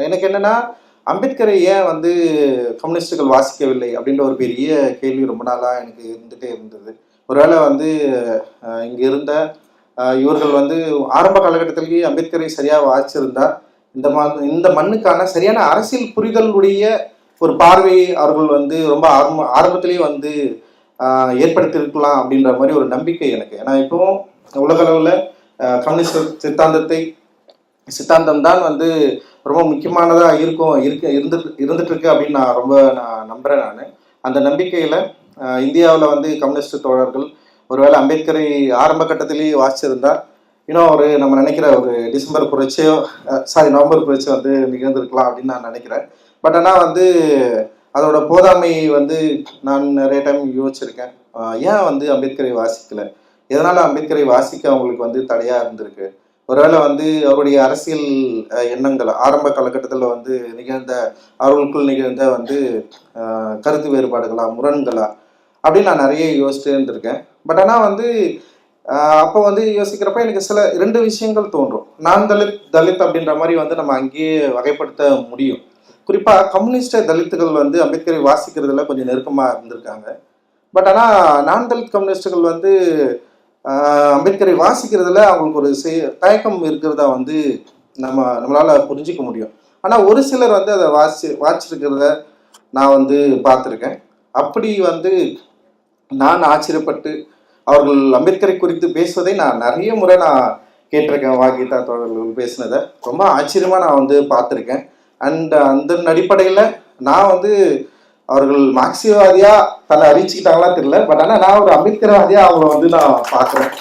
எனக்கு என்னன்னா, அம்பேத்கரை ஏன் வந்து கம்யூனிஸ்டுகள் வாசிக்கவில்லை அப்படின்ற ஒரு பெரிய கேள்வி ரொம்ப நாளா எனக்கு இருந்துட்டே இருந்தது. ஒருவேளை வந்து இங்க இருந்த இவர்கள் வந்து ஆரம்ப காலகட்டத்திலேயே அம்பேத்கரை சரியா வாசிச்சிருந்தா, இந்த மண்ணுக்கான சரியான அரசியல் புரிதலுடைய ஒரு பார்வையை அவர்கள் வந்து ரொம்ப ஆரம்பத்திலேயே வந்து ஏற்படுத்தியிருக்கலாம் அப்படின்ற மாதிரி ஒரு நம்பிக்கை எனக்கு. ஏன்னா இப்பவும் உலக அளவில் கம்யூனிஸ்ட் சித்தாந்தம் தான் வந்து ரொம்ப முக்கியமானதா இருந்துட்டு இருக்கு அப்படின்னு நான் நம்புறேன். நான் அந்த நம்பிக்கையில இந்தியாவில் வந்து கம்யூனிஸ்ட் தோழர்கள் ஒருவேளை அம்பேத்கரை ஆரம்ப கட்டத்திலேயே வாசிச்சிருந்தா இன்னும் நம்ம நினைக்கிற ஒரு டிசம்பர் புரட்சியோ நவம்பர் புரட்சி வந்து நிகழ்ந்திருக்கலாம் அப்படின்னு நான் நினைக்கிறேன். பட் ஆனால் வந்து அதோட போதாமை வந்து நான் நிறைய டைம் யோசிச்சிருக்கேன். ஏன் வந்து அம்பேத்கரை வாசிக்கல, எதனால அம்பேத்கரை வாசிக்க அவங்களுக்கு வந்து தடையா இருந்திருக்கு? ஒருவேளை வந்து அவருடைய அரசியல் எண்ணங்கள் ஆரம்ப காலகட்டத்தில் வந்து அவர்களுக்குள் நிகழ்ந்த வந்து கருத்து வேறுபாடுகளா, முரண்களா அப்படின்னு நான் நிறைய யோசிச்சுட்டே இருந்திருக்கேன். பட் ஆனால் வந்து அப்போ வந்து யோசிக்கிறப்ப எனக்கு சில 2 விஷயங்கள் தோன்றும். நான் தலித் அப்படின்ற மாதிரி வந்து நம்ம அங்கேயே வகைப்படுத்த முடியும். குறிப்பாக கம்யூனிஸ்ட தலித்துகள் வந்து அம்பேத்கரை வாசிக்கிறதுல கொஞ்சம் நெருக்கமாக இருந்திருக்காங்க. பட் ஆனால் நான் தலித் கம்யூனிஸ்டுகள் வந்து அம்பேத்கரை வாசிக்கிறதுல அவங்களுக்கு ஒரு தயக்கம் இருக்கிறதா வந்து நம்மளால புரிஞ்சிக்க முடியும். ஆனால் ஒரு சிலர் வந்து அதை வாசிச்சிருக்கிறத நான் வந்து பார்த்துருக்கேன். அப்படி வந்து நான் ஆச்சரியப்பட்டு அவர்கள் அம்பேத்கரை குறித்து பேசுவதை நான் நிறைய முறை கேட்டிருக்கேன். வாகிதா தோழர்கள் பேசினதை ரொம்ப ஆச்சரியமாக நான் வந்து பார்த்துருக்கேன். அண்ட் அந்த அடிப்படையில் நான் வந்து அவர்கள் மார்க்சியவாதியா தன்னை அறிவிச்சுக்கிட்டாங்களா தெரியல. பட் ஆனால் நான் ஒரு அம்பேத்கர்வாதியா அவங்கள வந்து நான் பார்க்குறேன்.